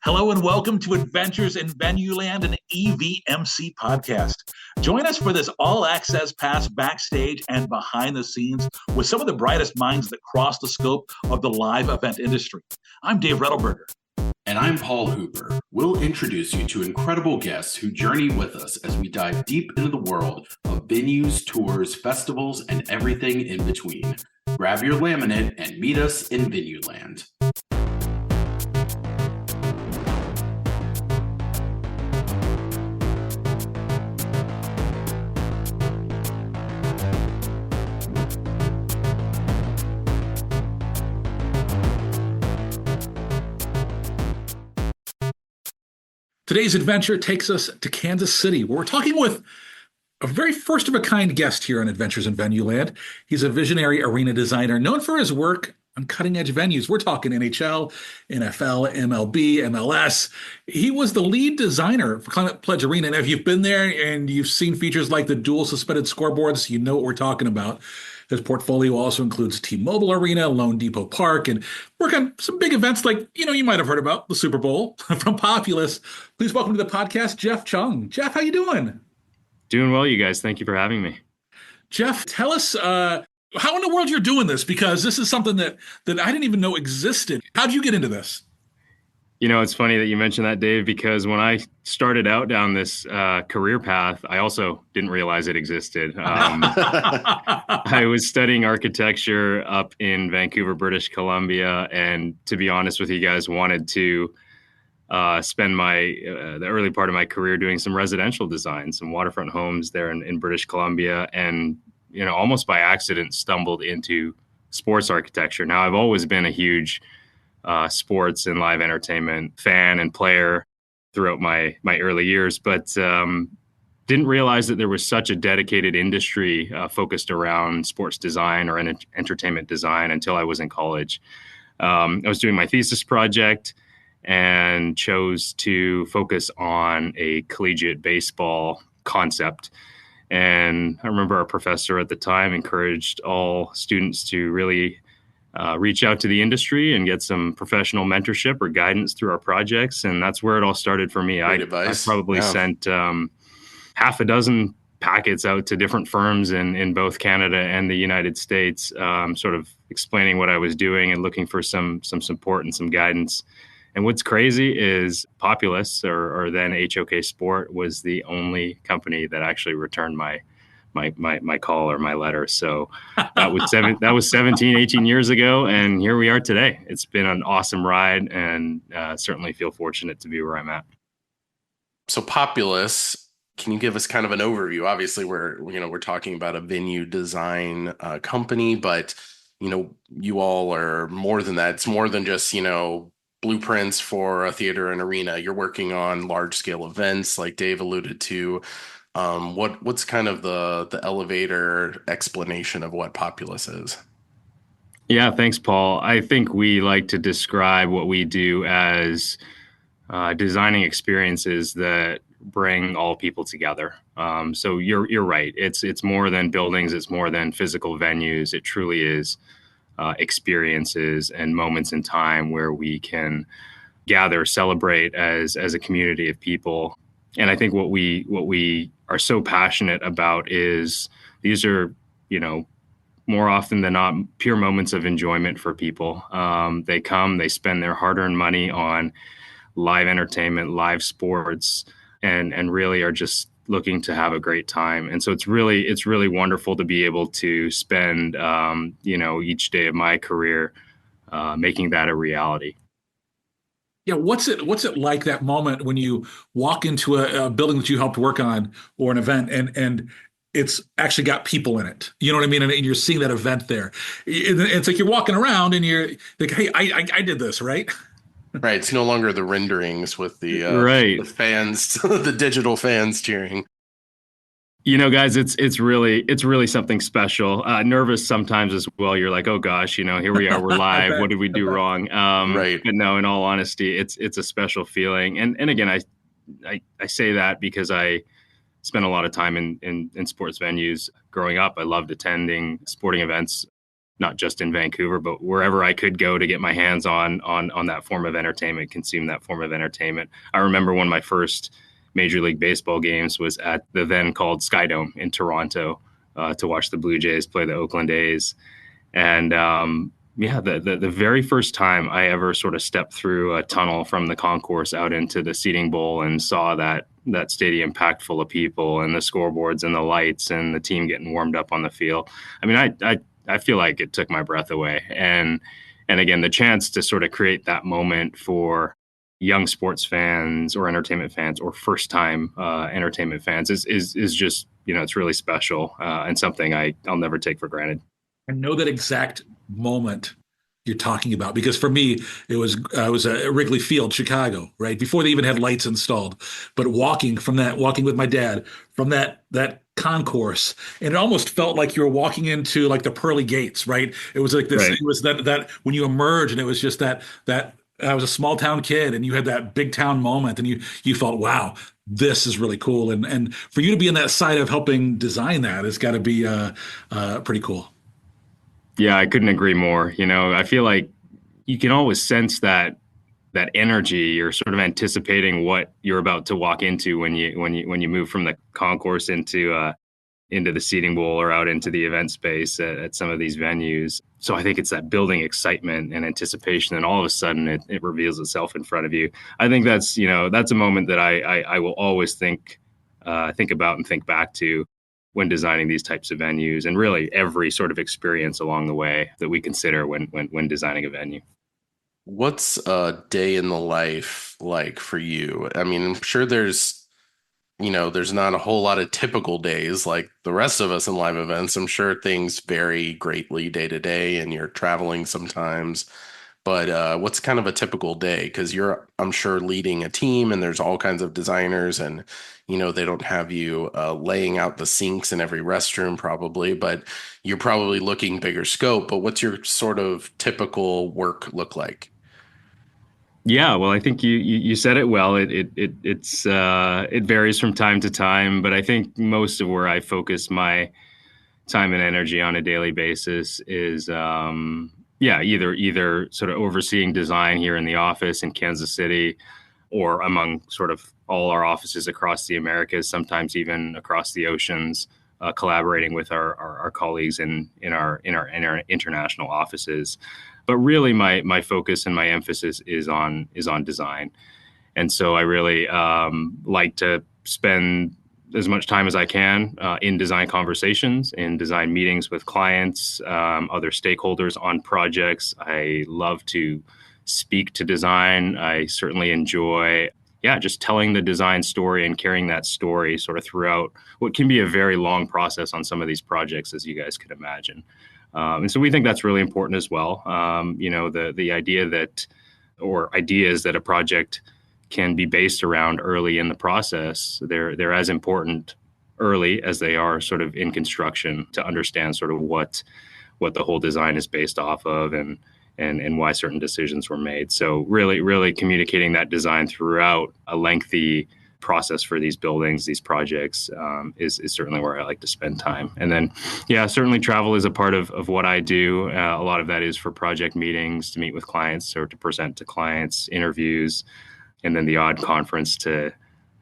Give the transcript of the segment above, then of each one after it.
Hello and welcome to Adventures in Venueland, an EVMC podcast. Join us for this all-access pass backstage and behind the scenes with some of the brightest minds that cross the scope of the live event industry. I'm Dave Rettelberger. And I'm Paul Hooper. We'll introduce you to incredible guests who journey with us as we dive deep into the world of venues, tours, festivals, and everything in between. Grab your laminate and meet us in Venueland. Today's adventure takes us to Kansas City, where we're talking with a very first-of-a-kind guest here on Adventures in Venueland. He's a visionary arena designer known for his work on cutting-edge venues. We're talking NHL, NFL, MLB, MLS. He was the lead designer for Climate Pledge Arena. And if you've been there and you've seen features like the dual suspended scoreboards, you know what we're talking about. His portfolio also includes T-Mobile Arena, Lone Depot Park, and work on some big events like, you might have heard about the Super Bowl. From Populous, please welcome to the podcast, Geoff Cheong. Geoff, how you doing? Doing well, you guys. Thank you for having me. Geoff, tell us how in the world you're doing this, because this is something that I didn't even know existed. How'd you get into this? It's funny that you mentioned that, Dave, because when I started out down this career path, I also didn't realize it existed. I was studying architecture up in Vancouver, British Columbia, and to be honest with you guys, wanted to spend the early part of my career doing some residential design, some waterfront homes there in British Columbia, and almost by accident stumbled into sports architecture. Now, I've always been a huge sports and live entertainment fan and player throughout my early years, but didn't realize that there was such a dedicated industry focused around sports design or entertainment design until I was in college. I was doing my thesis project and chose to focus on a collegiate baseball concept. And I remember our professor at the time encouraged all students to really reach out to the industry and get some professional mentorship or guidance through our projects. And that's where it all started for me. I probably sent half a dozen packets out to different firms in both Canada and the United States, sort of explaining what I was doing and looking for some support and some guidance. And what's crazy is Populous, or then HOK Sport, was the only company that actually returned my call or my letter. So that was 17, 18 years ago. And here we are today. It's been an awesome ride, and certainly feel fortunate to be where I'm at. So Populous, can you give us kind of an overview? Obviously we're talking about a venue design company, but you all are more than that. It's more than just, blueprints for a theater and arena. You're working on large scale events like Dave alluded to. What's kind of the elevator explanation of what Populous is? Yeah, thanks, Paul. I think we like to describe what we do as designing experiences that bring all people together. So you're right. It's more than buildings. It's more than physical venues. It truly is experiences and moments in time where we can gather, celebrate as a community of people. And I think what we are so passionate about is these are, more often than not, pure moments of enjoyment for people. They come, they spend their hard-earned money on live entertainment, live sports, and really are just looking to have a great time. And so it's really wonderful to be able to spend, each day of my career making that a reality. Yeah, what's it like, that moment when you walk into a building that you helped work on or an event and it's actually got people in it? You know what I mean? And you're seeing that event there. It's like you're walking around and you're like, hey, I did this, right? Right. It's no longer the renderings with the fans, the digital fans cheering. Guys, it's really something special. Nervous sometimes as well. You're like, oh gosh, here we are, we're live. What did we do wrong? Right. But no, in all honesty, it's a special feeling. And again, I say that because I spent a lot of time in sports venues growing up. I loved attending sporting events not just in Vancouver, but wherever I could go to get my hands on that form of entertainment, consume that form of entertainment. I remember one of my first Major League Baseball games was at the then called Skydome in Toronto to watch the Blue Jays play the Oakland A's. And the very first time I ever sort of stepped through a tunnel from the concourse out into the seating bowl and saw that stadium packed full of people and the scoreboards and the lights and the team getting warmed up on the field. I mean, I feel like it took my breath away. And again, the chance to sort of create that moment for young sports fans or entertainment fans or first time entertainment fans is just, it's really special and something I'll never take for granted. I know that exact moment you're talking about because for me, I was at Wrigley Field, Chicago, right before they even had lights installed. But walking with my dad from that concourse, and it almost felt like you were walking into like the pearly gates, right? It was like this. Right. It was that when you emerge, and it was just that I was a small town kid, and you had that big town moment, and you felt, wow, this is really cool, and for you to be in that side of helping design that, it's got to be pretty cool. Yeah, I couldn't agree more. I feel like you can always sense that energy. You're sort of anticipating what you're about to walk into when you move from the concourse into the seating bowl or out into the event space at some of these venues. So I think it's that building excitement and anticipation, and all of a sudden it reveals itself in front of you. I think that's a moment that I will always think about and think back to when designing these types of venues, and really every sort of experience along the way that we consider when designing a venue. What's a day in the life like for you? I mean, I'm sure there's not a whole lot of typical days like the rest of us in live events. I'm sure things vary greatly day to day, and you're traveling sometimes. But what's kind of a typical day? Because I'm sure, leading a team, and there's all kinds of designers, and they don't have you laying out the sinks in every restroom probably, but you're probably looking bigger scope. But what's your sort of typical work look like? Yeah, well, I think you said it well. It varies from time to time, but I think most of where I focus my time and energy on a daily basis is either sort of overseeing design here in the office in Kansas City, or among sort of all our offices across the Americas, sometimes even across the oceans, collaborating with our colleagues in our international offices. But really, my focus and my emphasis is on design, and so I really like to spend as much time as I can in design conversations, in design meetings with clients, other stakeholders on projects. I love to speak to design. I certainly enjoy, just telling the design story and carrying that story sort of throughout what can be a very long process on some of these projects, as you guys could imagine. And so we think that's really important as well. The idea that, or ideas that a project can be based around early in the process, they're as important early as they are sort of in construction, to understand sort of what the whole design is based off of, and why certain decisions were made. So really communicating that design throughout a lengthy process for these buildings, these projects, is certainly where I like to spend time. And then, certainly travel is a part of what I do. A lot of that is for project meetings, to meet with clients or to present to clients, interviews, and then the odd conference to,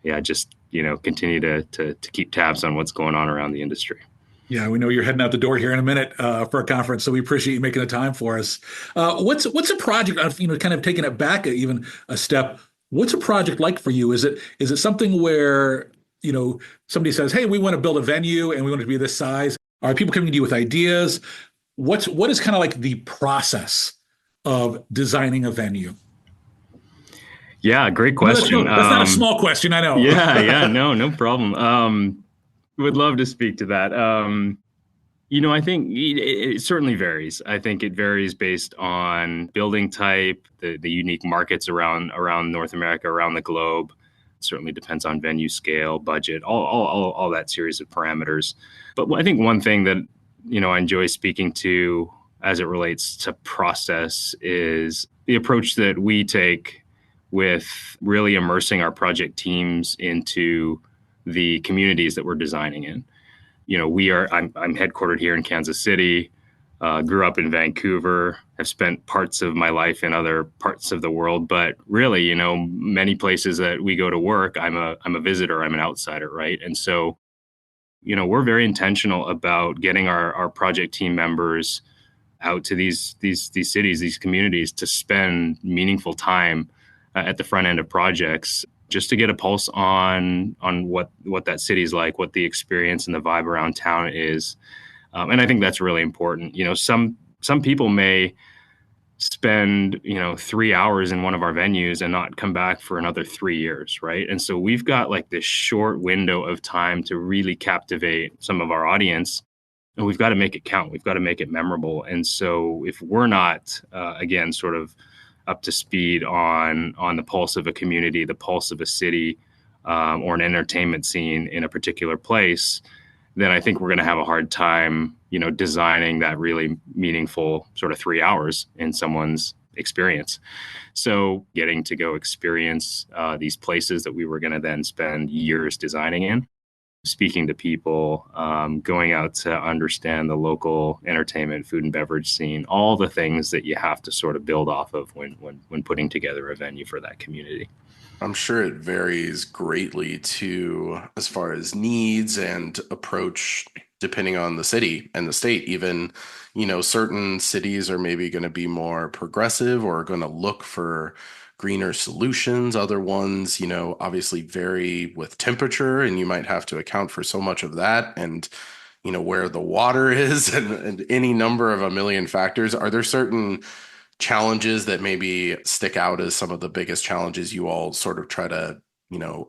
continue to keep tabs on what's going on around the industry. Yeah, we know you're heading out the door here in a minute for a conference, so we appreciate you making the time for us. What's a project? Kind of taking it back even a step. What's a project like for you? Is it something where somebody says, "Hey, we want to build a venue and we want it to be this size"? Are people coming to you with ideas? What is kind of like the process of designing a venue? Yeah, great question. That's not a small question, I know. No problem. Would love to speak to that. I think it certainly varies. I think it varies based on building type, the unique markets around North America, around the globe. It certainly depends on venue scale, budget, all that series of parameters. But I think one thing that I enjoy speaking to as it relates to process is the approach that we take with really immersing our project teams into the communities that we're designing in. I'm headquartered here in Kansas City. Grew up in Vancouver. Have spent parts of my life in other parts of the world, but really, many places that we go to work, I'm a visitor. I'm an outsider, right? And so, we're very intentional about getting our project team members out to these cities, these communities, to spend meaningful time at the front end of projects, just to get a pulse on what that city is like, what the experience and the vibe around town is. And I think that's really important. Some people may spend 3 hours in one of our venues and not come back for another 3 years, right? And so we've got like this short window of time to really captivate some of our audience, and we've got to make it count. We've got to make it memorable. And so if we're not again sort of up to speed on the pulse of a community, the pulse of a city, or an entertainment scene in a particular place, then I think we're going to have a hard time, designing that really meaningful sort of 3 hours in someone's experience. So getting to go experience these places that we were going to then spend years designing in, speaking to people, going out to understand the local entertainment, food and beverage scene, all the things that you have to sort of build off of when putting together a venue for that community. I'm sure it varies greatly too, as far as needs and approach, depending on the city and the state. Even, certain cities are maybe going to be more progressive or going to look for greener solutions. Other ones, obviously vary with temperature, and you might have to account for so much of that, and where the water is, and any number of a million factors. Are there certain challenges that maybe stick out as some of the biggest challenges you all sort of try to,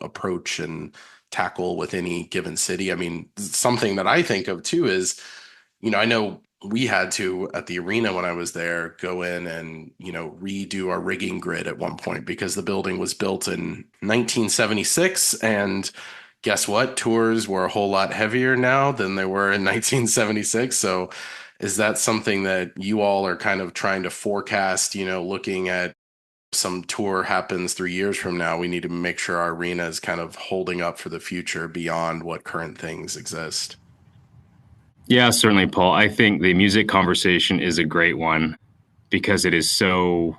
approach and tackle with any given city? I mean, something that I think of too is, I know we had to, at the arena when I was there, go in and, redo our rigging grid at one point, because the building was built in 1976. And guess what? Tours were a whole lot heavier now than they were in 1976. So is that something that you all are kind of trying to forecast, looking at some tour happens 3 years from now, we need to make sure our arena is kind of holding up for the future beyond what current things exist? Yeah, certainly, Paul. I think the music conversation is a great one because it is so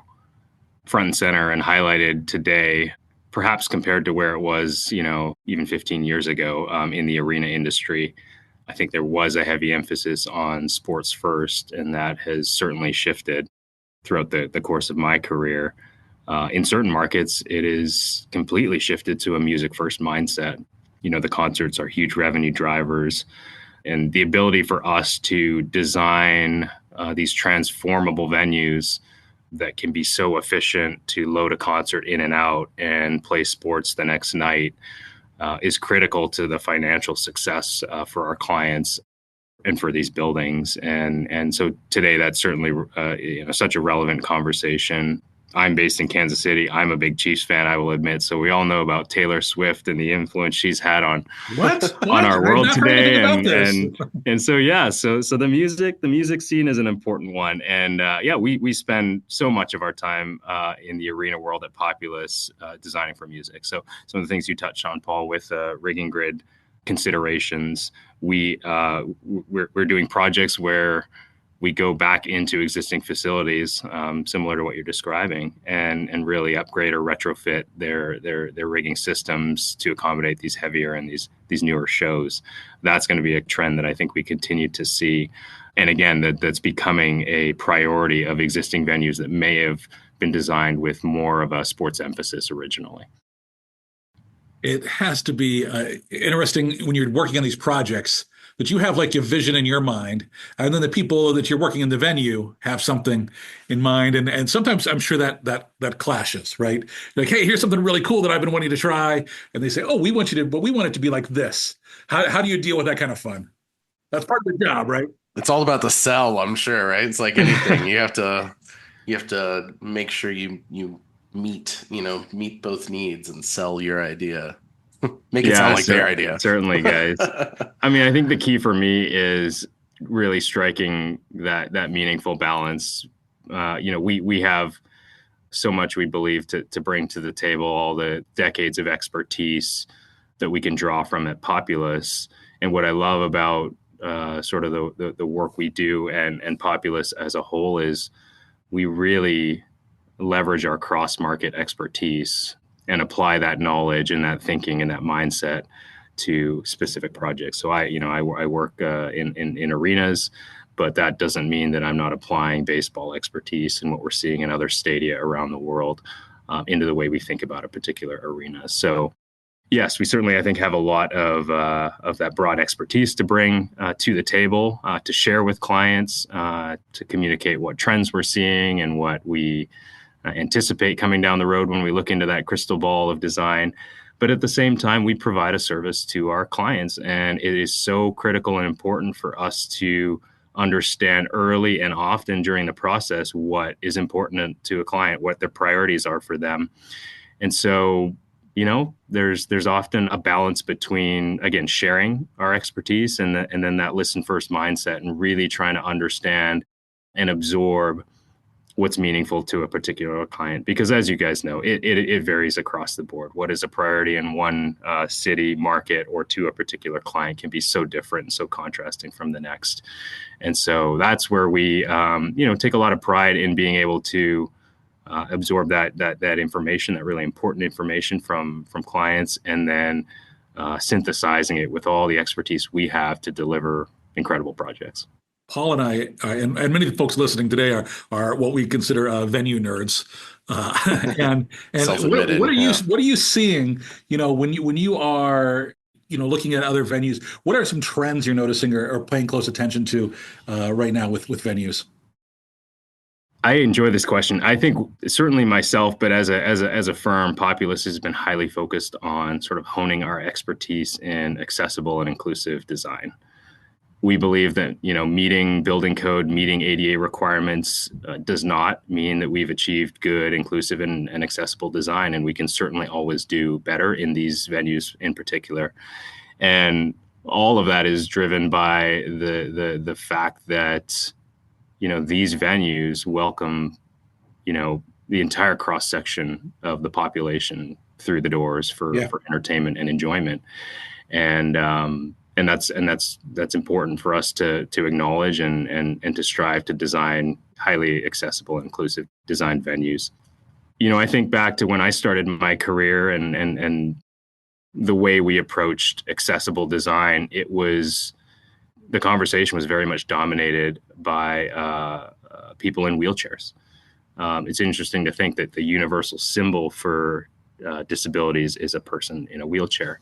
front and center and highlighted today, perhaps compared to where it was, even 15 years ago, in the arena industry. I think there was a heavy emphasis on sports first, and that has certainly shifted throughout the course of my career. In certain markets, it is completely shifted to a music first mindset. The concerts are huge revenue drivers, and the ability for us to design these transformable venues that can be so efficient to load a concert in and out and play sports the next night is critical to the financial success for our clients and for these buildings. And so today, that's certainly such a relevant conversation. I'm based in Kansas City. I'm a big Chiefs fan, I will admit. So we all know about Taylor Swift and the influence she's had on our world today. And so so the music scene is an important one. And we spend so much of our time in the arena world at Populous designing for music. So some of the things you touched on, Paul, with rigging grid considerations, we're doing projects where we go back into existing facilities, similar to what you're describing, and really upgrade or retrofit their rigging systems to accommodate these heavier and these newer shows. That's going to be a trend that I think we continue to see. And again, that's becoming a priority of existing venues that may have been designed with more of a sports emphasis originally. It has to be interesting when you're working on these projects that you have like your vision in your mind, and then the people that you're working in the venue have something in mind, and sometimes I'm sure that clashes, right? Like, hey, here's something really cool that I've been wanting to try, and they say, oh, we want it to be like this. How do you deal with that kind of fun? That's part of the job, right? It's all about the sell, I'm sure, right? It's like anything. You have to make sure you meet both needs and sell your idea. Make it sound like their idea. Certainly, guys. I mean, I think the key for me is really striking that meaningful balance. We have so much, we believe, to bring to the table, all the decades of expertise that we can draw from at Populous. And what I love about sort of the work we do and Populous as a whole is we really leverage our cross-market expertise and apply that knowledge and that thinking and that mindset to specific projects. So I work in arenas, but that doesn't mean that I'm not applying baseball expertise and what we're seeing in other stadia around the world into the way we think about a particular arena. So yes, we certainly, I think, have a lot of that broad expertise to bring to the table, to share with clients, to communicate what trends we're seeing and what we anticipate coming down the road when we look into that crystal ball of design. But at the same time, we provide a service to our clients, and it is so critical and important for us to understand early and often during the process what is important to a client, what their priorities are for them. And so, there's often a balance between, again, sharing our expertise and then that listen first mindset and really trying to understand and absorb what's meaningful to a particular client. Because as you guys know, it varies across the board. What is a priority in one city, market, or to a particular client can be so different and so contrasting from the next. And so that's where we, take a lot of pride in being able to absorb that information, that really important information from clients, and then synthesizing it with all the expertise we have to deliver incredible projects. Paul and I, and many of the folks listening today are what we consider venue nerds. And what are you seeing? When you are looking at other venues, what are some trends you're noticing or paying close attention to right now with venues? I enjoy this question. I think certainly myself, but as a firm, Populous has been highly focused on sort of honing our expertise in accessible and inclusive design. We believe that, meeting building code, meeting ADA requirements does not mean that we've achieved good, inclusive, and accessible design. And we can certainly always do better in these venues in particular. And all of that is driven by the fact that, these venues welcome, the entire cross section of the population through the doors for entertainment and enjoyment. And that's important for us to acknowledge and to strive to design highly accessible and inclusive design venues. I think back to when I started my career and the way we approached accessible design, the conversation was very much dominated by people in wheelchairs. It's interesting to think that the universal symbol for disabilities is a person in a wheelchair.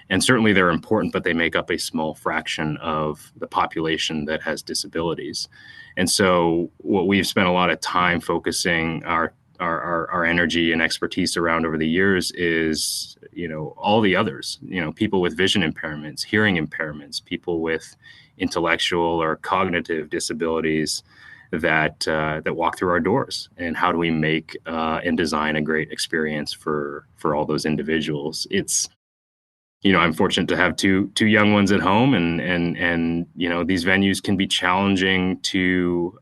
And certainly they're important, but they make up a small fraction of the population that has disabilities. And so what we've spent a lot of time focusing our energy and expertise around over the years is, all the others, people with vision impairments, hearing impairments, people with intellectual or cognitive disabilities that walk through our doors, and how do we make and design a great experience for all those individuals. It's, I'm fortunate to have two young ones at home, and these venues can be challenging to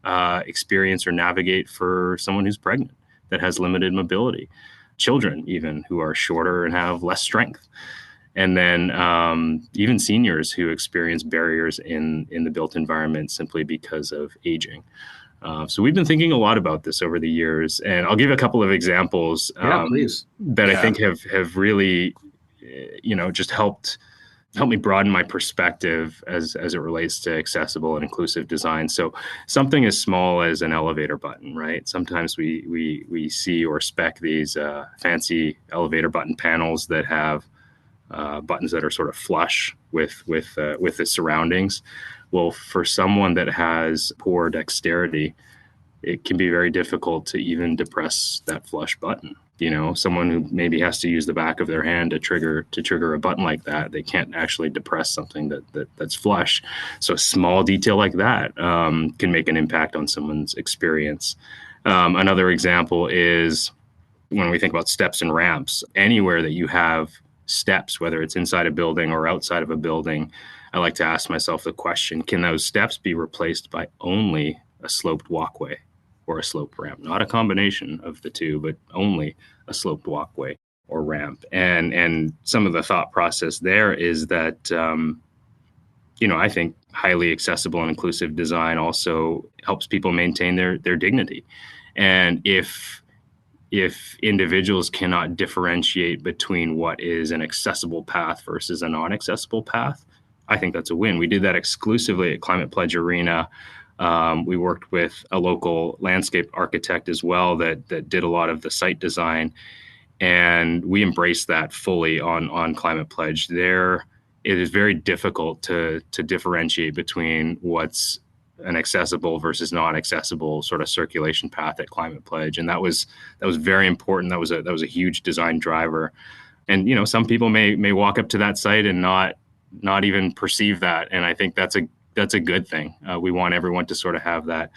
experience or navigate for someone who's pregnant that has limited mobility, children even who are shorter and have less strength. And then even seniors who experience barriers in the built environment simply because of aging. So we've been thinking a lot about this over the years, and I'll give a couple of examples please. That I think have really, just helped me broaden my perspective as it relates to accessible and inclusive design. So something as small as an elevator button, right? Sometimes we see or spec these fancy elevator button panels that have buttons that are sort of flush with the surroundings. Well, for someone that has poor dexterity, it can be very difficult to even depress that flush button. Someone who maybe has to use the back of their hand to trigger a button like that, they can't actually depress something that's flush. So a small detail like that can make an impact on someone's experience. Another example is when we think about steps and ramps. Anywhere that you have steps, whether it's inside a building or outside of a building, I like to ask myself the question, can those steps be replaced by only a sloped walkway or a sloped ramp? Not a combination of the two, but only a sloped walkway or ramp. And some of the thought process there is that, I think highly accessible and inclusive design also helps people maintain their dignity. And if individuals cannot differentiate between what is an accessible path versus a non-accessible path, I think that's a win. We did that exclusively at Climate Pledge Arena. We worked with a local landscape architect as well that did a lot of the site design, and we embraced that fully on Climate Pledge. There, it is very difficult to differentiate between what's an accessible versus non-accessible sort of circulation path at Climate Pledge, and that was very important. That was a huge design driver. And some people may walk up to that site and not even perceive that, and I think that's a good thing. We want everyone to sort of have that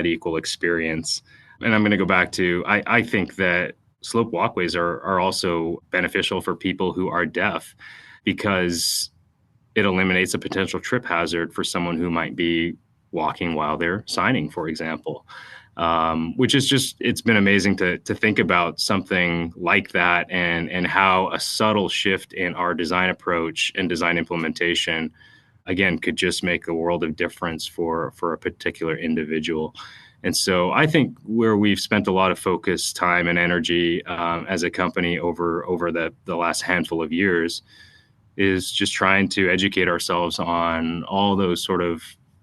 equal experience. And I'm going to go back to I think that slope walkways are also beneficial for people who are deaf, because it eliminates a potential trip hazard for someone who might be walking while they're signing, for example, which is just, it's been amazing to think about something like that, and how a subtle shift in our design approach and design implementation, again, could just make a world of difference for a particular individual. And so I think where we've spent a lot of focus, time, and energy as a company over the last handful of years is just trying to educate ourselves on all those sort of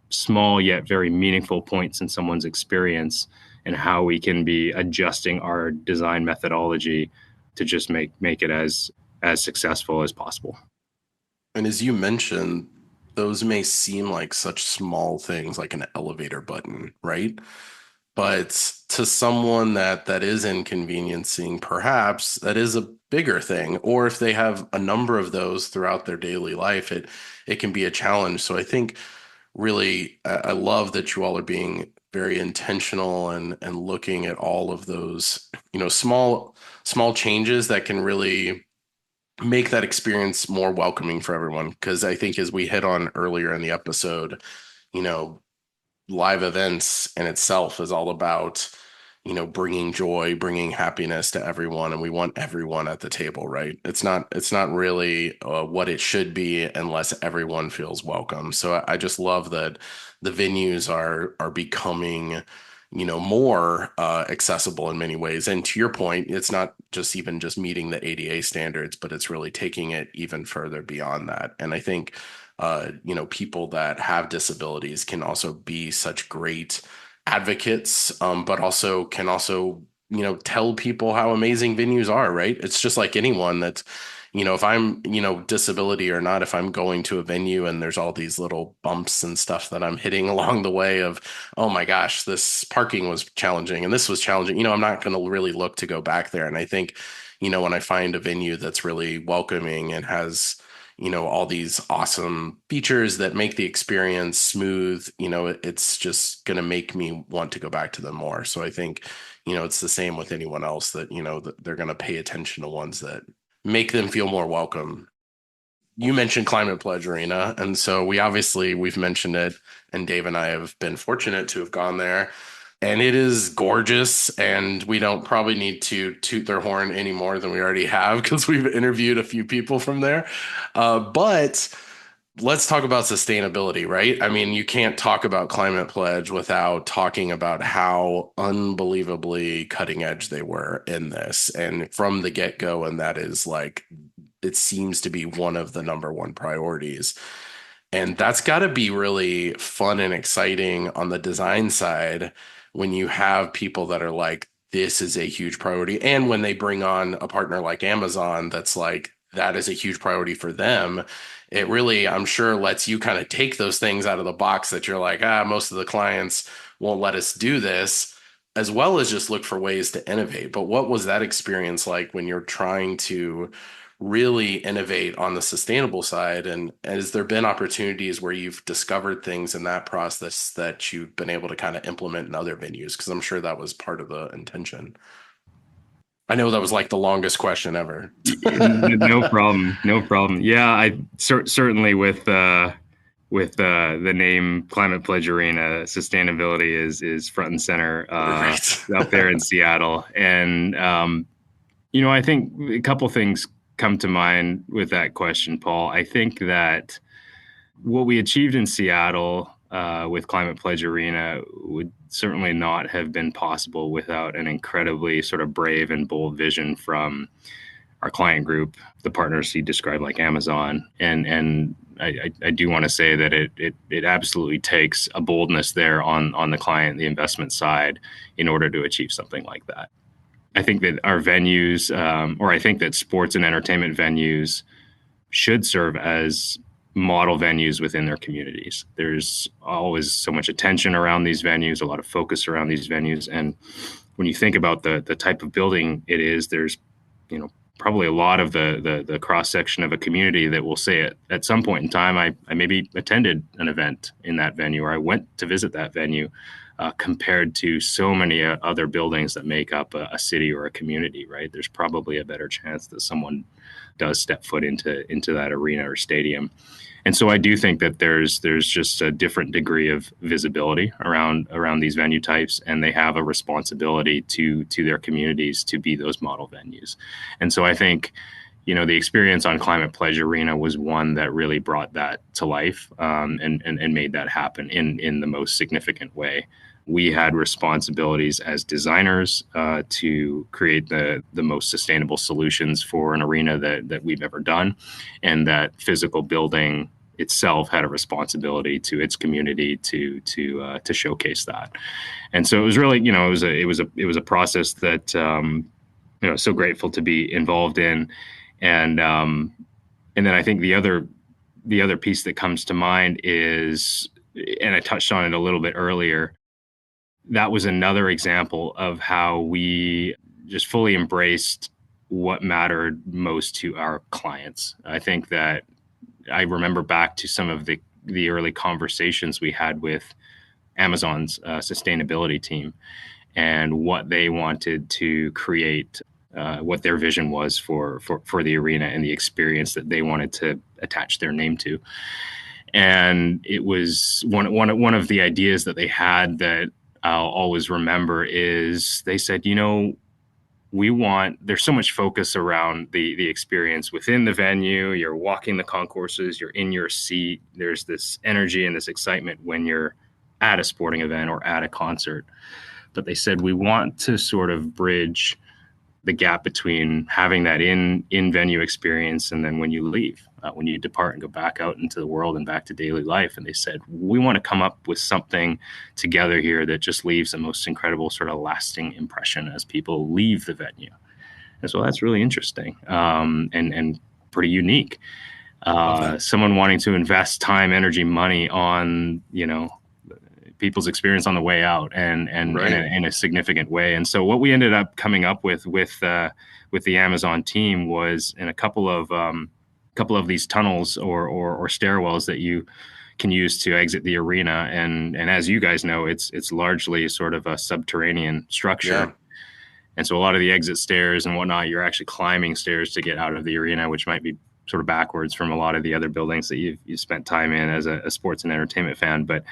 small yet very meaningful points in someone's experience, and how we can be adjusting our design methodology to just make it as successful as possible. And as you mentioned, those may seem like such small things, like an elevator button, right? But to someone that is inconveniencing, perhaps that is a bigger thing. Or if they have a number of those throughout their daily life, it can be a challenge. So I think really, I love that you all are being very intentional and looking at all of those, small changes that can really make that experience more welcoming for everyone. Because I think, as we hit on earlier in the episode, live events in itself is all about, bringing joy, bringing happiness to everyone, and we want everyone at the table, right? It's not really what it should be unless everyone feels welcome. So I just love that the venues are becoming, more accessible in many ways. And to your point, it's not just even just meeting the ADA standards, but it's really taking it even further beyond that. And I think people that have disabilities can also be such great advocates, but can also tell people how amazing venues are, right? It's just like anyone that's, if I'm, disability or not, if I'm going to a venue and there's all these little bumps and stuff that I'm hitting along the way of, oh my gosh, this parking was challenging and this was challenging, I'm not going to really look to go back there. And I think, when I find a venue that's really welcoming and has, all these awesome features that make the experience smooth, it's just going to make me want to go back to them more. So I think, it's the same with anyone else that, that they're going to pay attention to ones that make them feel more welcome. You mentioned Climate Pledge Arena. And so we've mentioned it, and Dave and I have been fortunate to have gone there. And it is gorgeous, and we don't probably need to toot their horn any more than we already have, because we've interviewed a few people from there. But let's talk about sustainability, right? I mean, you can't talk about Climate Pledge without talking about how unbelievably cutting edge they were in this. And from the get-go, and that is like, it seems to be one of the number one priorities. And that's got to be really fun and exciting on the design side, when you have people that are like, this is a huge priority. And when they bring on a partner like Amazon, that's like, that is a huge priority for them. It really, I'm sure, lets you kind of take those things out of the box that you're like, most of the clients won't let us do this, as well as just look for ways to innovate. But what was that experience like when you're trying to really innovate on the sustainable side? And has there been opportunities where you've discovered things in that process that you've been able to kind of implement in other venues? Because I'm sure that was part of the intention. I know that was like the longest question ever. No problem. Yeah, I certainly with the name Climate Pledge Arena, sustainability is front and center Right. up there in Seattle. And I think a couple things come to mind with that question, Paul. I think that What we achieved in Seattle with Climate Pledge Arena would certainly not have been possible without an incredibly sort of brave and bold vision from our client group, the partners he described like Amazon. And I do want to say that it absolutely takes a boldness there on the client, the investment side, in order to achieve something like that. I think that our venues, or I think that sports and entertainment venues should serve as model venues within their communities. There's always so much attention around these venues, a lot of focus around these venues. And when you think about the type of building it is, there's, probably a lot of the cross section of a community that will say at some point in time, I maybe attended an event in that venue, or I went to visit that venue, compared to so many other buildings that make up a city or a community, right? There's probably a better chance that someone does step foot into that arena or stadium. And so I do think that there's just a different degree of visibility around these venue types, and they have a responsibility to their communities to be those model venues. And so I think, the experience on Climate Pledge Arena was one that really brought that to life, and made that happen in the most significant way. We had responsibilities as designers to create the most sustainable solutions for an arena that we've ever done, and that physical building itself had a responsibility to its community to showcase that. And so it was really, it was a process that so grateful to be involved in, and then I think the other piece that comes to mind is, and I touched on it a little bit earlier, that was another example of how we just fully embraced what mattered most to our clients. I think that I remember back to some of the early conversations we had with Amazon's sustainability team and what they wanted to create, what their vision was for the arena and the experience that they wanted to attach their name to. And it was one of the ideas that they had that I'll always remember is they said, there's so much focus around the experience within the venue. You're walking the concourses, you're in your seat. There's this energy and this excitement when you're at a sporting event or at a concert. But they said, we want to sort of bridge the gap between having that in venue experience and then when you leave, when you depart and go back out into the world and back to daily life. And they said, we want to come up with something together here that just leaves the most incredible sort of lasting impression as people leave the venue. And so that's really interesting, and pretty unique. Someone wanting to invest time, energy, money on, people's experience on the way out and right. in a significant way. And so what we ended up coming up with the Amazon team was in a couple of these tunnels or stairwells that you can use to exit the arena. And as you guys know, it's largely sort of a subterranean structure. Yeah. And so a lot of the exit stairs and whatnot, you're actually climbing stairs to get out of the arena, which might be sort of backwards from a lot of the other buildings that you've spent time in as a sports and entertainment fan. But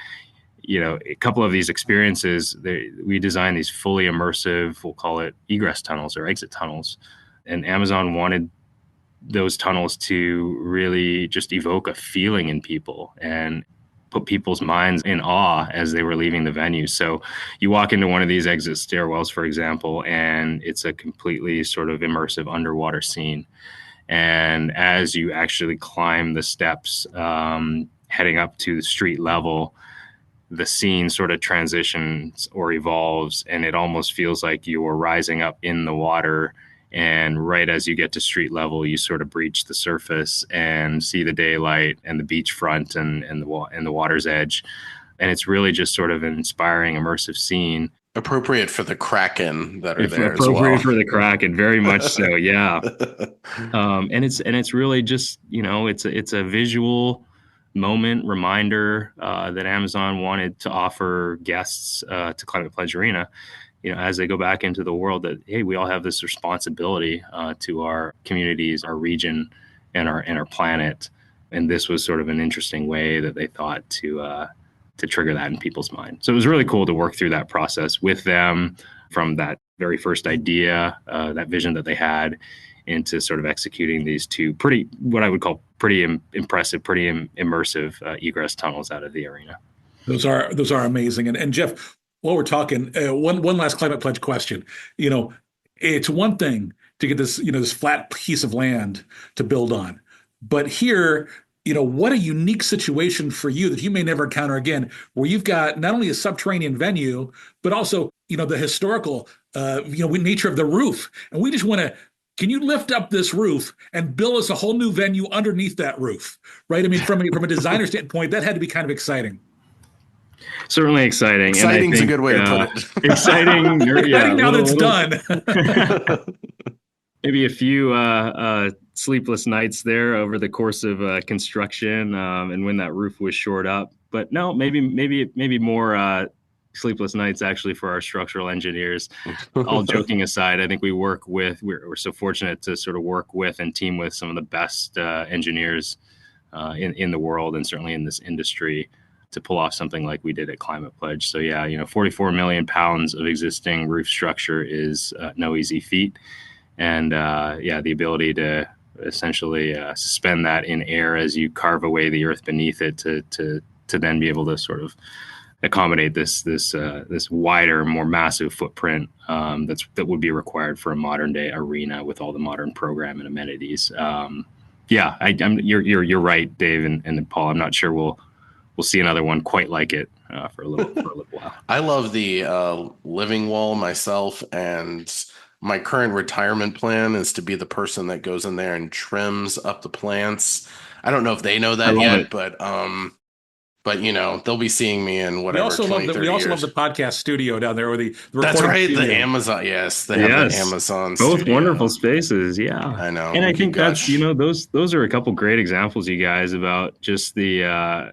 a couple of these experiences, we designed these fully immersive, we'll call it egress tunnels or exit tunnels. And Amazon wanted those tunnels to really just evoke a feeling in people and put people's minds in awe as they were leaving the venue. So you walk into one of these exit stairwells, for example, and it's a completely sort of immersive underwater scene. And as you actually climb the steps, heading up to the street level, the scene sort of transitions or evolves, and it almost feels like you are rising up in the water. And right as you get to street level, you sort of breach the surface and see the daylight and the beachfront and the water's edge. And it's really just sort of an inspiring, immersive scene. Appropriate for the Kraken that are there. Appropriate for the Kraken, very much so. Yeah. And it's really just, it's a visual moment reminder that Amazon wanted to offer guests to Climate Pledge Arena, as they go back into the world, that, hey, we all have this responsibility to our communities, our region, and our planet. And this was sort of an interesting way that they thought to trigger that in people's mind. So it was really cool to work through that process with them from that very first idea, that vision that they had, into sort of executing these two pretty pretty impressive, pretty immersive egress tunnels out of the arena. Those are amazing. And Geoff, while we're talking, one last climate pledge question. You know, it's one thing to get this, this flat piece of land to build on, but here, what a unique situation for you that you may never encounter again, where you've got not only a subterranean venue, but also, the historical, nature of the roof. And we just want to, can you lift up this roof and build us a whole new venue underneath that roof? Right. I mean, from a designer standpoint, that had to be kind of exciting. Certainly exciting. Exciting's a good way to put it. Exciting. Exciting now that it's done. Maybe a few sleepless nights there over the course of construction, and when that roof was shored up. But no, maybe more sleepless nights actually for our structural engineers. All joking aside, I think we're so fortunate to sort of work with and team with some of the best engineers in the world, and certainly in this industry, to pull off something like we did at Climate Pledge. So yeah, 44 million pounds of existing roof structure is no easy feat. And the ability to essentially suspend that in air as you carve away the earth beneath it to then be able to sort of accommodate this wider, more massive footprint that would be required for a modern day arena with all the modern program and amenities. You're right, Dave and Paul. I'm not sure we'll see another one quite like it for a little while. I love the living wall myself, and my current retirement plan is to be the person that goes in there and trims up the plants. I don't know if they know that yet, but they'll be seeing me in whatever. We also love the podcast studio down there, or the that's right, studio. The Amazon. Yes, they have the Amazon. Both studio. Wonderful spaces. Yeah, I know. And I think that's those are a couple great examples, you guys, about just the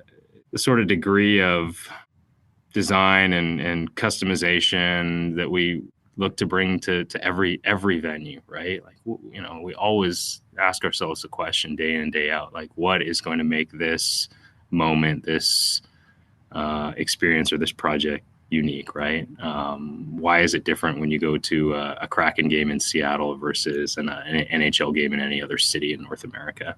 sort of degree of design and customization that we look to bring to every venue, right? Like, we always ask ourselves the question day in and day out, like, what is going to make this moment, this experience, or this project unique, right? Why is it different when you go to a Kraken game in Seattle versus an NHL game in any other city in North America?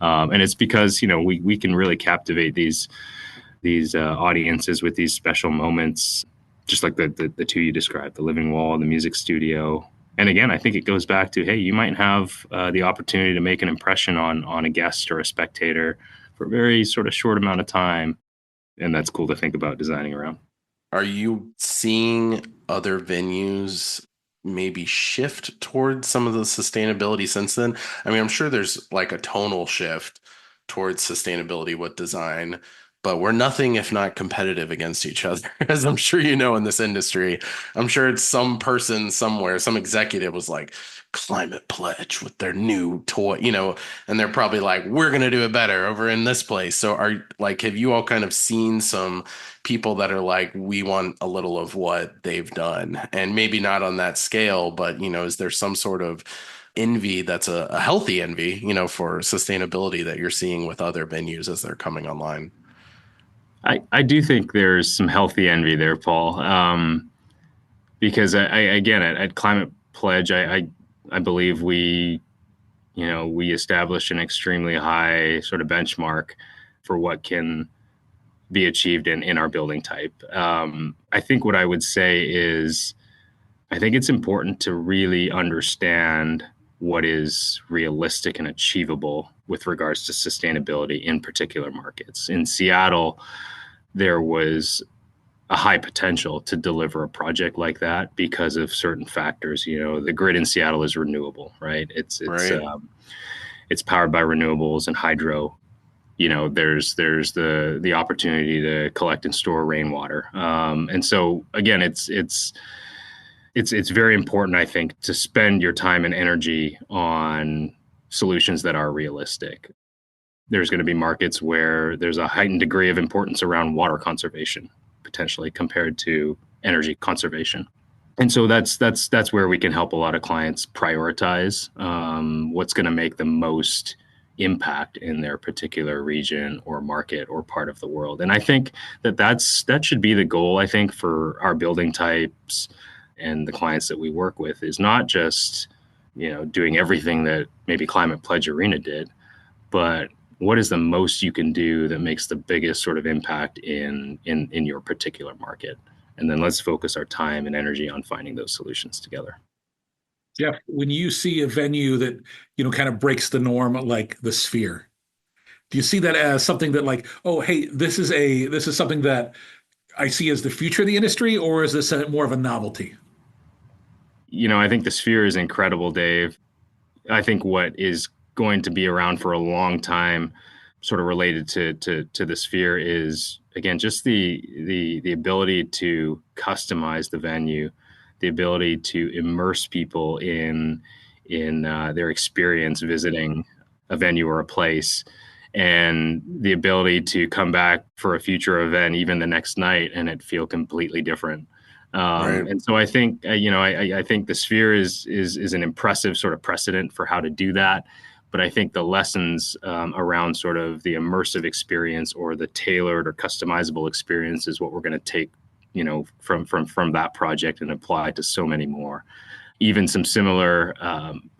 And it's because, we can really captivate these audiences with these special moments, just like the two you described, the living wall and the music studio. And again, I think it goes back to, hey, you might have the opportunity to make an impression on a guest or a spectator for a very sort of short amount of time. And that's cool to think about designing around. Are you seeing other venues maybe shift towards some of the sustainability since then? I mean, I'm sure there's like a tonal shift towards sustainability with design, but we're nothing if not competitive against each other, as I'm sure you know in this industry. I'm sure it's some person somewhere, some executive was like, Climate Pledge with their new toy, and they're probably like, we're going to do it better over in this place. So have you all kind of seen some people that are like, we want a little of what they've done, and maybe not on that scale, but, is there some sort of envy that's a healthy envy, for sustainability that you're seeing with other venues as they're coming online? I do think there's some healthy envy there, Paul, because again, at Climate Pledge, I believe we established an extremely high sort of benchmark for what can be achieved in our building type. I think what I would say is, I think it's important to really understand what is realistic and achievable with regards to sustainability in particular markets. In Seattle, there was a high potential to deliver a project like that because of certain factors. The grid in Seattle is renewable, right? It's powered by renewables and hydro. There's the opportunity to collect and store rainwater. And so again, it's very important, I think, to spend your time and energy on solutions that are realistic. There's going to be markets where there's a heightened degree of importance around water conservation, potentially, compared to energy conservation. And so that's where we can help a lot of clients prioritize what's going to make the most impact in their particular region or market or part of the world. And I think that should be the goal, I think, for our building types and the clients that we work with, is not just, doing everything that maybe Climate Pledge Arena did, but what is the most you can do that makes the biggest sort of impact in your particular market? And then let's focus our time and energy on finding those solutions together. Geoff, when you see a venue that, kind of breaks the norm, like the Sphere, do you see that as something that like, oh, hey, this is something that I see as the future of the industry, or is this more of a novelty? I think the Sphere is incredible, Dave. I think what is going to be around for a long time, sort of related to the Sphere, is again just the ability to customize the venue, the ability to immerse people in their experience visiting a venue or a place, and the ability to come back for a future event even the next night and it feel completely different. Right. And so I think I think the Sphere is an impressive sort of precedent for how to do that. But I think the lessons around sort of the immersive experience or the tailored or customizable experience is what we're going to take, from that project and apply to so many more. Even some similar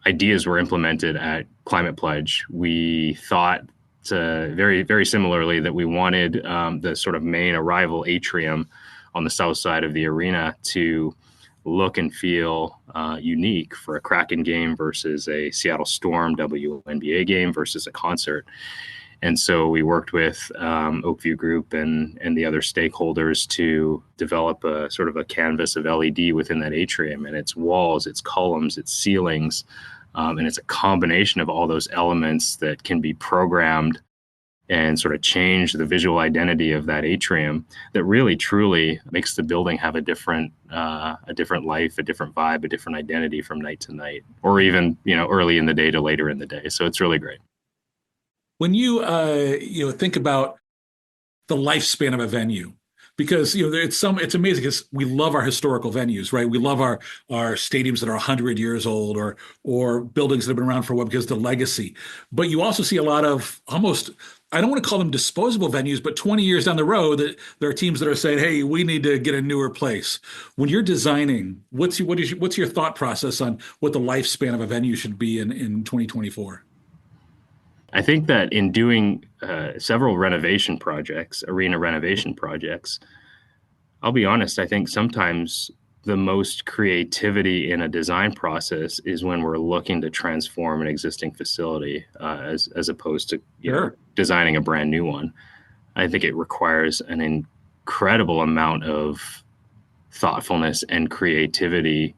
ideas were implemented at Climate Pledge. We thought very, very similarly that we wanted the sort of main arrival atrium on the south side of the arena to look and feel unique for a Kraken game versus a Seattle Storm WNBA game versus a concert. And so we worked with Oakview Group and the other stakeholders to develop a sort of a canvas of LED within that atrium, and its walls, its columns, its ceilings, and it's a combination of all those elements that can be programmed and sort of change the visual identity of that atrium that really truly makes the building have a different life, a different vibe, a different identity from night to night, or even, early in the day to later in the day. So it's really great. When you think about the lifespan of a venue, because it's amazing because we love our historical venues, right? We love our stadiums that are 100 years old, or buildings that have been around for a while because of the legacy. But you also see a lot of almost, I don't want to call them disposable venues, but 20 years down the road that there are teams that are saying, hey, we need to get a newer place. When you're designing, what's your thought process on what the lifespan of a venue should be in 2024? I think that in doing several renovation projects, arena renovation projects, I'll be honest, I think sometimes the most creativity in a design process is when we're looking to transform an existing facility as opposed to designing a brand new one. I think it requires an incredible amount of thoughtfulness and creativity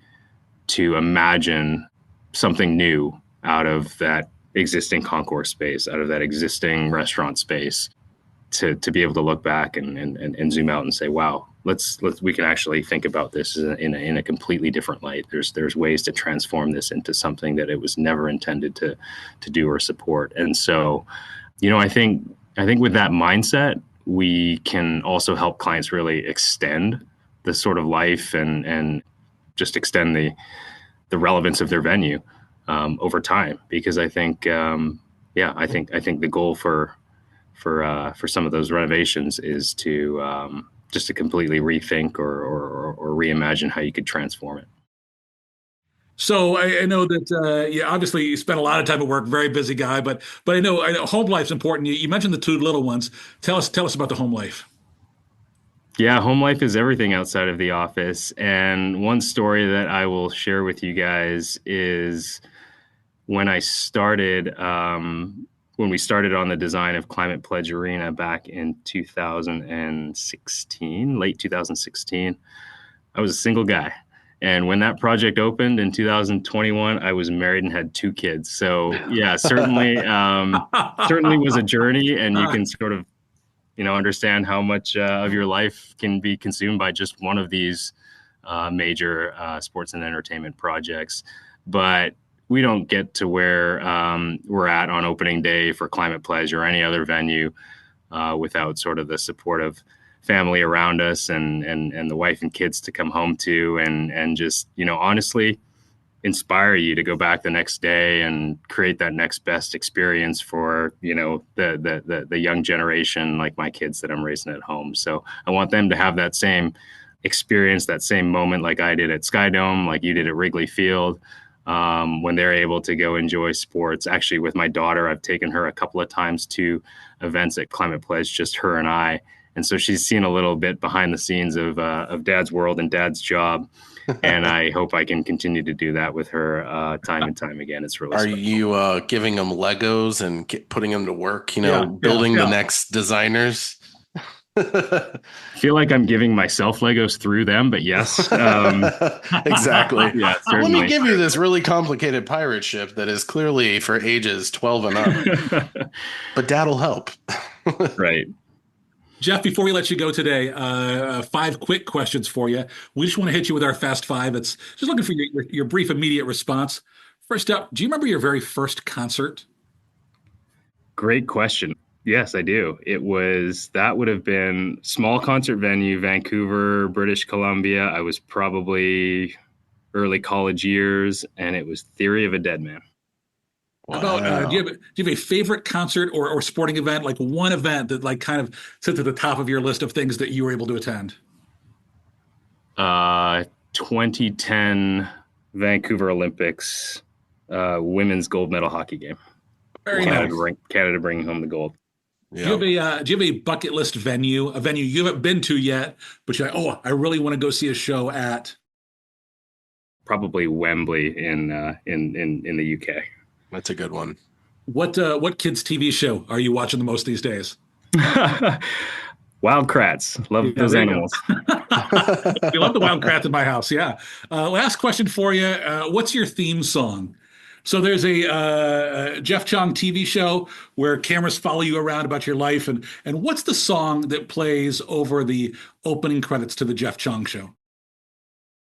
to imagine something new out of that existing concourse space, out of that existing restaurant space, to be able to look back and zoom out and say, wow, we can actually think about this in a completely different light. There's ways to transform this into something that it was never intended to do or support. And so, I think with that mindset, we can also help clients really extend the sort of life and just extend the relevance of their venue over time, because I think I think the goal for some of those renovations is to just to completely rethink or reimagine how you could transform it. So I know that obviously you spend a lot of time at work, very busy guy, but I know home life's important. You mentioned the two little ones. Tell us about the home life. Yeah, home life is everything outside of the office. And one story that I will share with you guys is when I started, when we started on the design of Climate Pledge Arena back in 2016, late 2016, I was a single guy. And when that project opened in 2021, I was married and had 2 kids. So yeah, certainly was a journey, and you can sort of, understand how much of your life can be consumed by just one of these major sports and entertainment projects. But we don't get to where we're at on opening day for Climate Pledge or any other venue without sort of the support of family around us and the wife and kids to come home to and just, honestly inspire you to go back the next day and create that next best experience for, the young generation like my kids that I'm raising at home. So I want them to have that same experience, that same moment like I did at Skydome, like you did at Wrigley Field. when they're able to go enjoy sports. Actually, with my daughter, I've taken her a couple of times to events at Climate Pledge, just her and I. And so she's seen a little bit behind the scenes of Dad's world and Dad's job. And I hope I can continue to do that with her time and time again. It's really special. You giving them Legos and putting them to work, building the next designers? I feel like I'm giving myself Legos through them, but yes. Exactly. Yeah, let me give you this really complicated pirate ship that is clearly for ages 12 and up. But Dad'll help. Right. Geoff, before we let you go today, 5 quick questions for you. We just want to hit you with our fast 5. It's just looking for your brief, immediate response. First up, do you remember your very first concert? Great question. Yes, I do. That would have been small concert venue, Vancouver, British Columbia. I was probably early college years, and it was Theory of a Dead Man. Wow. About do you have a favorite concert or sporting event, like one event that like kind of sits at the top of your list of things that you were able to attend? 2010 Vancouver Olympics, women's gold medal hockey game. Very nice. Canada bringing home the gold. Yeah. Do you have a bucket list venue, a venue you haven't been to yet, but you're like, I really want to go see a show at? Probably Wembley in the UK. That's a good one. What kids TV show are you watching the most these days? Wild Kratts. Love those animals. We love the Wild Kratts in my house. Yeah. Last question for you. What's your theme song? So there's a Geoff Cheong TV show where cameras follow you around about your life. And what's the song that plays over the opening credits to the Geoff Cheong show?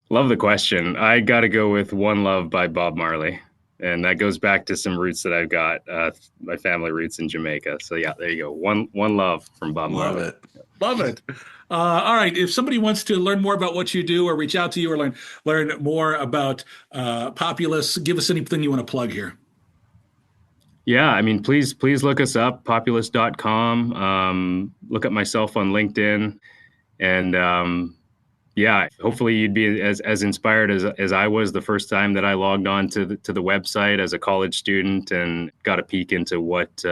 Love the question. I got to go with One Love by Bob Marley. And that goes back to some roots that I've got, my family roots in Jamaica. So yeah, there you go. One Love from Bob Marley. Love it. All right. If somebody wants to learn more about what you do or reach out to you or learn more about Populous, give us anything you want to plug here. Yeah, I mean, please look us up, populous.com. Look up myself on LinkedIn. And yeah, hopefully you'd be as inspired as I was the first time that I logged on to the website as a college student and got a peek into what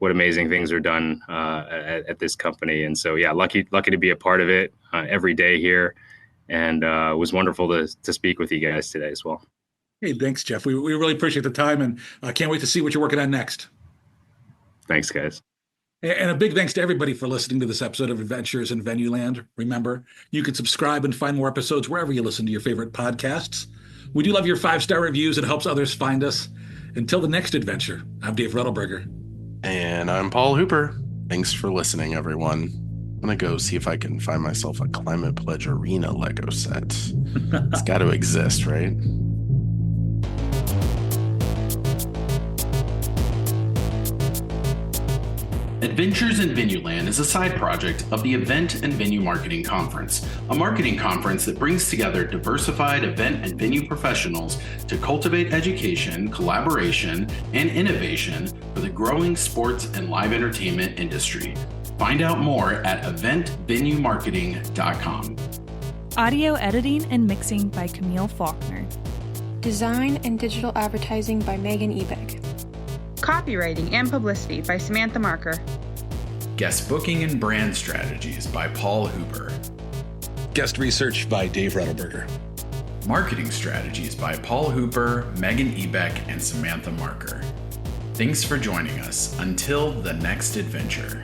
amazing things are done at this company. And so, yeah, lucky to be a part of it every day here. And it was wonderful to speak with you guys today as well. Hey, thanks, Geoff. We really appreciate the time, and I can't wait to see what you're working on next. Thanks, guys. And a big thanks to everybody for listening to this episode of Adventures in Venueland. Remember, you can subscribe and find more episodes wherever you listen to your favorite podcasts. We do love your 5-star reviews. It helps others find us. Until the next adventure, I'm Dave Rettelberger. And I'm Paul Hooper. Thanks for listening, everyone. I'm going to go see if I can find myself a Climate Pledge Arena Lego set. It's got to exist, right? Adventures in Venueland is a side project of the Event and Venue Marketing Conference, a marketing conference that brings together diversified event and venue professionals to cultivate education, collaboration, and innovation for the growing sports and live entertainment industry. Find out more at eventvenuemarketing.com. Audio editing and mixing by Camille Faulkner. Design and digital advertising by Megan Ebeck. Copywriting and publicity by Samantha Marker. Guest booking and brand strategies by Paul Hooper. Guest research by Dave Rettelberger. Marketing strategies by Paul Hooper, Megan Ebeck, and Samantha Marker. Thanks for joining us. Until the next adventure.